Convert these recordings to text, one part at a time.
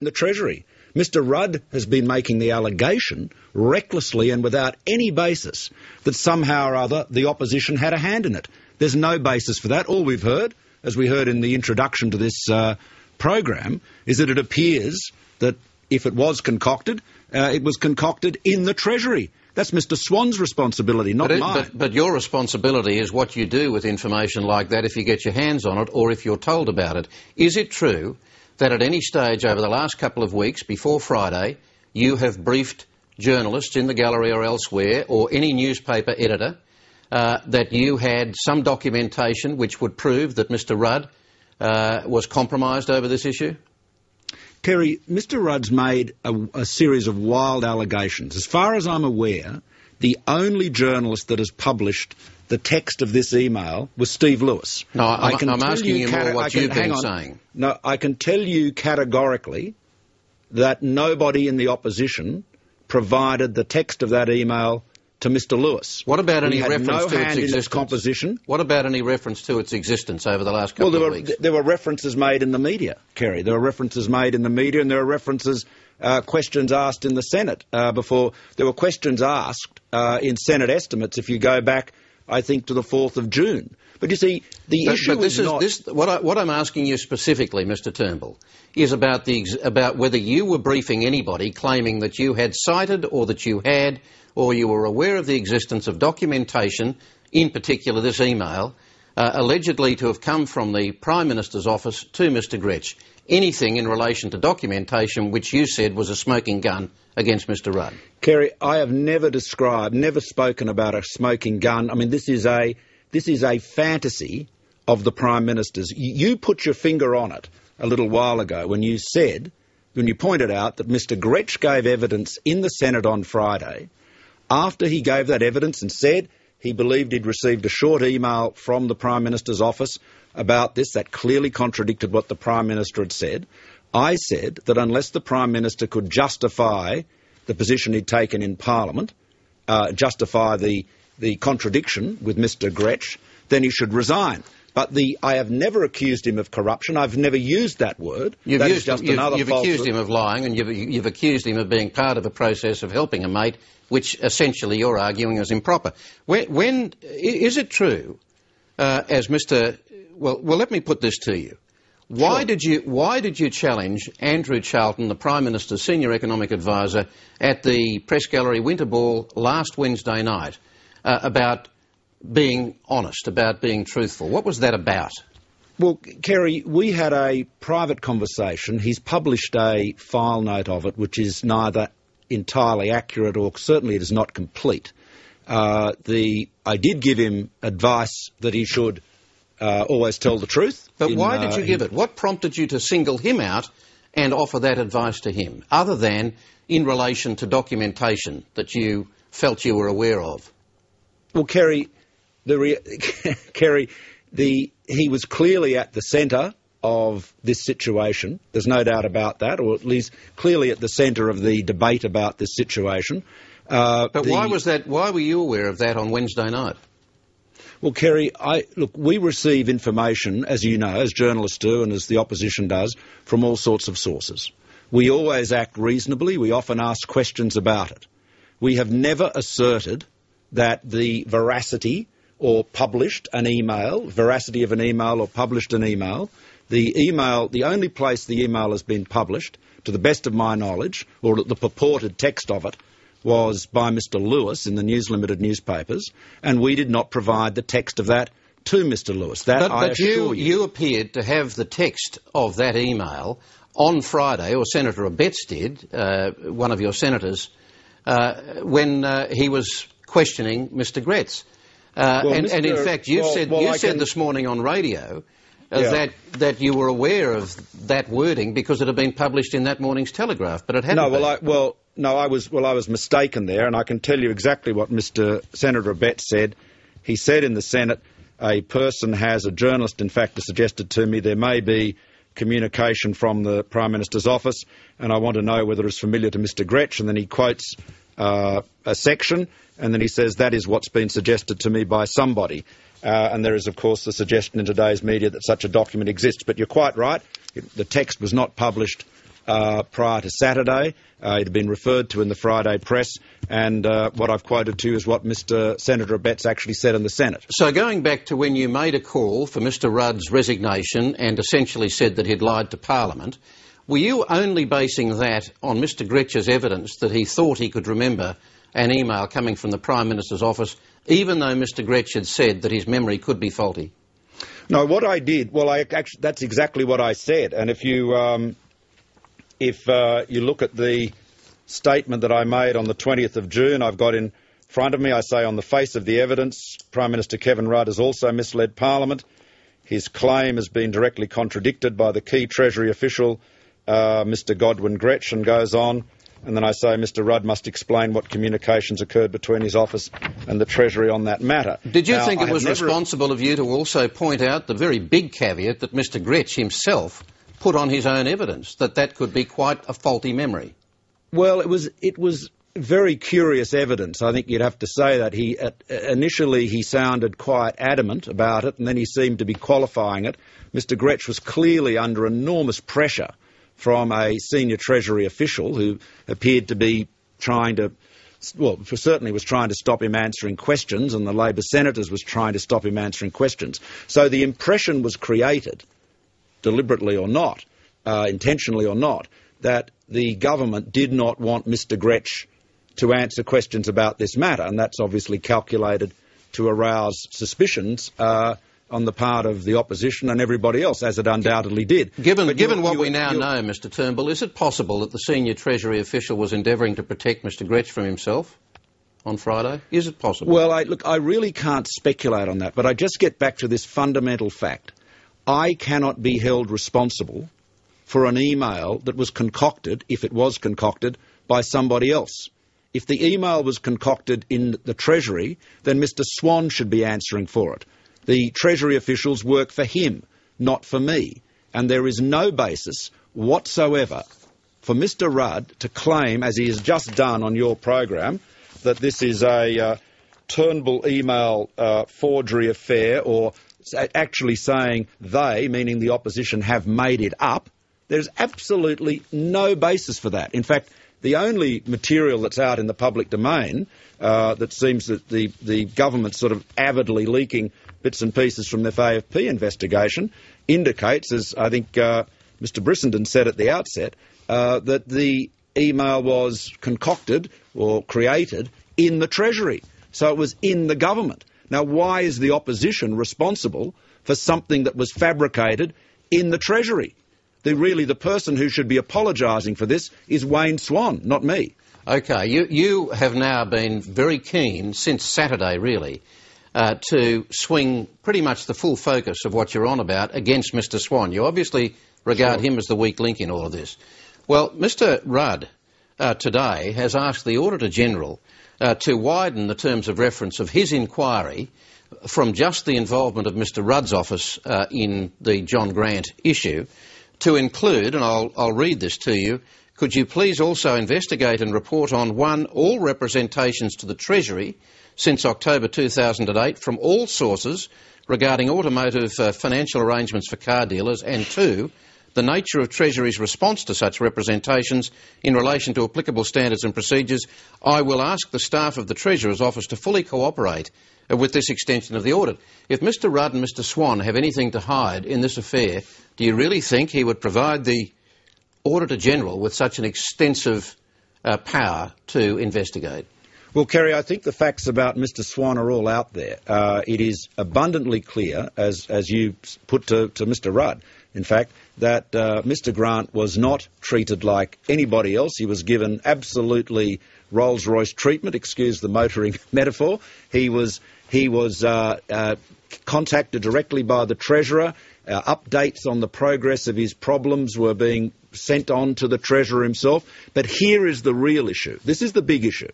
in the Treasury. Mr Rudd has been making the allegation recklessly and without any basis that somehow or other the opposition had a hand in it. There's no basis for that. All we've heard, as we heard in the introduction to this program, is that it appears that if it was concocted, it was concocted in the Treasury. That's Mr Swan's responsibility, not mine. But your responsibility is what you do with information like that if you get your hands on it or if you're told about it. Is it true that at any stage over the last couple of weeks before Friday you have briefed journalists in the gallery or elsewhere or any newspaper editor that you had some documentation which would prove that Mr Rudd was compromised over this issue? Kerry, Mr Rudd's made a series of wild allegations. As far as I'm aware, the only journalist that has published the text of this email was Steve Lewis. No, I'm asking you more what you've been saying. No, I can tell you categorically that nobody in the opposition provided the text of that email to Mr Lewis. What about any reference to its existence? Composition. What about any reference to its existence over the last couple of weeks? There were references made in the media, Kerry. There were references made in the media, and there were references, questions asked in the Senate before. There were questions asked in Senate estimates, if you go back, I think, to the 4th of June. But you see, the issue is not... What I'm asking you specifically, Mr Turnbull, is about whether you were briefing anybody claiming that you had cited or that you had or you were aware of the existence of documentation, in particular this email, allegedly to have come from the Prime Minister's office to Mr Gretsch. Anything in relation to documentation which you said was a smoking gun against Mr Rudd? Kerry, I have never spoken about a smoking gun. I mean, this is a fantasy of the Prime Minister's. You put your finger on it a little while ago when you pointed out that Mr Gretsch gave evidence in the Senate on Friday. After he gave that evidence and said he believed he'd received a short email from the Prime Minister's office about this, that clearly contradicted what the Prime Minister had said, I said that unless the Prime Minister could justify the position he'd taken in Parliament, justify the contradiction with Mr Gretsch, then he should resign. But I have never accused him of corruption. I've never used that word. You've accused him of lying, and you've accused him of being part of a process of helping a mate, which essentially you're arguing is improper. When is it true, as Mr... Well, let me put this to you. Why did you challenge Andrew Charlton, the Prime Minister's senior economic advisor, at the Press Gallery Winter Ball last Wednesday night about being honest, about being truthful? What was that about? Well, Kerry, we had a private conversation. He's published a file note of it, which is neither entirely accurate or certainly it is not complete. I did give him advice that he should always tell the truth. But why did you give it? What prompted you to single him out and offer that advice to him, other than in relation to documentation that you felt you were aware of? Well, Kerry, he was clearly at the centre of this situation. There's no doubt about that, or at least clearly at the centre of the debate about this situation. But why was that? Why were you aware of that on Wednesday night? Well, Kerry, we receive information, as you know, as journalists do and as the opposition does, from all sorts of sources. We always act reasonably. We often ask questions about it. We have never asserted that the veracity of an email or published an email, the only place the email has been published, to the best of my knowledge, or the purported text of it, was by Mr Lewis in the News Limited newspapers, and we did not provide the text of that to Mr Lewis. But you appeared to have the text of that email on Friday, or Senator Abetz did, one of your senators, when he was questioning Mr Gretsch. And in fact, you said this morning on radio that you were aware of that wording because it had been published in that morning's Telegraph, but it hadn't been. I was mistaken there, and I can tell you exactly what Mr Senator Abetz said. He said in the Senate, a journalist in fact has suggested to me there may be communication from the Prime Minister's office, and I want to know whether it's familiar to Mr Gretsch, and then he quotes a section, and then he says that is what's been suggested to me by somebody. And there is, of course, the suggestion in today's media that such a document exists. But you're quite right. The text was not published prior to Saturday. It had been referred to in the Friday press, and what I've quoted to you is what Mr Senator Abetz actually said in the Senate. So going back to when you made a call for Mr Rudd's resignation and essentially said that he'd lied to Parliament, were you only basing that on Mr Gretsch's evidence that he thought he could remember an email coming from the Prime Minister's office, even though Mr Gretsch had said that his memory could be faulty? No, what I did, well, that's exactly what I said, and if you look at the statement that I made on the 20th of June, I've got in front of me, I say, on the face of the evidence, Prime Minister Kevin Rudd has also misled Parliament. His claim has been directly contradicted by the key Treasury official, Mr Godwin Gretsch, and goes on. And then I say Mr Rudd must explain what communications occurred between his office and the Treasury on that matter. Did you think it was responsible of you to also point out the very big caveat that Mr Gretsch himself put on his own evidence, that could be quite a faulty memory? Well, it was very curious evidence. I think you'd have to say that. Initially he sounded quite adamant about it, and then he seemed to be qualifying it. Mr Gretsch was clearly under enormous pressure from a senior Treasury official who appeared to be certainly was trying to stop him answering questions, and the Labor senators was trying to stop him answering questions. So the impression was created, deliberately or not, intentionally or not, that the government did not want Mr Gretsch to answer questions about this matter, and that's obviously calculated to arouse suspicions on the part of the opposition and everybody else, as it undoubtedly did. Given what we now know, Mr Turnbull, is it possible that the senior Treasury official was endeavouring to protect Mr Gretsch from himself on Friday? Is it possible? Well, I really can't speculate on that, but I just get back to this fundamental fact. I cannot be held responsible for an email that was concocted, if it was concocted, by somebody else. If the email was concocted in the Treasury, then Mr Swan should be answering for it. The Treasury officials work for him, not for me. And there is no basis whatsoever for Mr Rudd to claim, as he has just done on your program, that this is a Turnbull email forgery affair, or actually saying they, meaning the opposition, have made it up. There's absolutely no basis for that. In fact, the only material that's out in the public domain that seems that the government's sort of avidly leaking bits and pieces from the AFP investigation indicates, as I think Mr Brissenden said at the outset, that the email was concocted or created in the Treasury. So it was in the government. Now, why is the opposition responsible for something that was fabricated in the Treasury? The person who should be apologising for this is Wayne Swan, not me. OK, you have now been very keen, since Saturday really, to swing pretty much the full focus of what you're on about against Mr Swan. You obviously regard him as the weak link in all of this. Well, Mr Rudd today has asked the Auditor-General to widen the terms of reference of his inquiry from just the involvement of Mr Rudd's office in the John Grant issue to include, and I'll read this to you, could you please also investigate and report on, 1, all representations to the Treasury since October 2008 from all sources regarding automotive financial arrangements for car dealers, and 2, the nature of Treasury's response to such representations in relation to applicable standards and procedures. I will ask the staff of the Treasurer's office to fully cooperate with this extension of the audit. If Mr Rudd and Mr Swan have anything to hide in this affair, do you really think he would provide the Auditor-General with such an extensive power to investigate? Well, Kerry, I think the facts about Mr Swan are all out there. It is abundantly clear, as you put to Mr Rudd, in fact, that Mr Grant was not treated like anybody else. He was given absolutely Rolls-Royce treatment, excuse the motoring metaphor. He was contacted directly by the Treasurer. Updates on the progress of his problems were being sent on to the Treasurer himself. But here is the real issue. This is the big issue.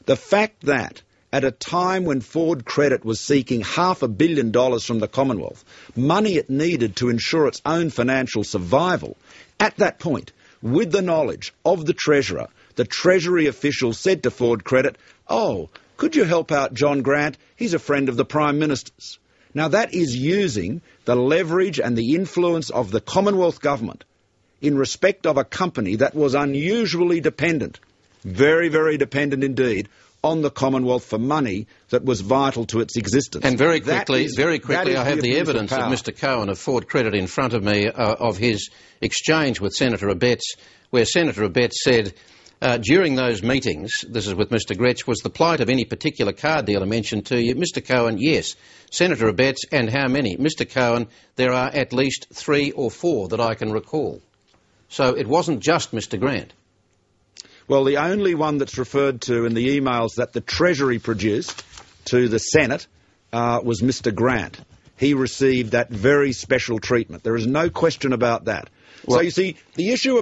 The fact that at a time when Ford Credit was seeking $500 million from the Commonwealth, money it needed to ensure its own financial survival, at that point, with the knowledge of the Treasurer, the Treasury official said to Ford Credit, "Oh, could you help out John Grant? He's a friend of the Prime Minister's." Now that is using the leverage and the influence of the Commonwealth government in respect of a company that was unusually dependent, very, very dependent indeed, on the Commonwealth for money that was vital to its existence. And very quickly, I have the evidence of Mr Cohen of Ford Credit in front of me of his exchange with Senator Abetz, where Senator Abetz said, during those meetings, this is with Mr Gretsch, was the plight of any particular car dealer mentioned to you? Mr Cohen, yes. Senator Abetz, and how many? Mr Cohen, there are at least 3 or 4 that I can recall. So it wasn't just Mr Grant. Well, the only one that's referred to in the emails that the Treasury produced to the Senate was Mr Grant. He received that very special treatment. There is no question about that. Well, so you see, the issue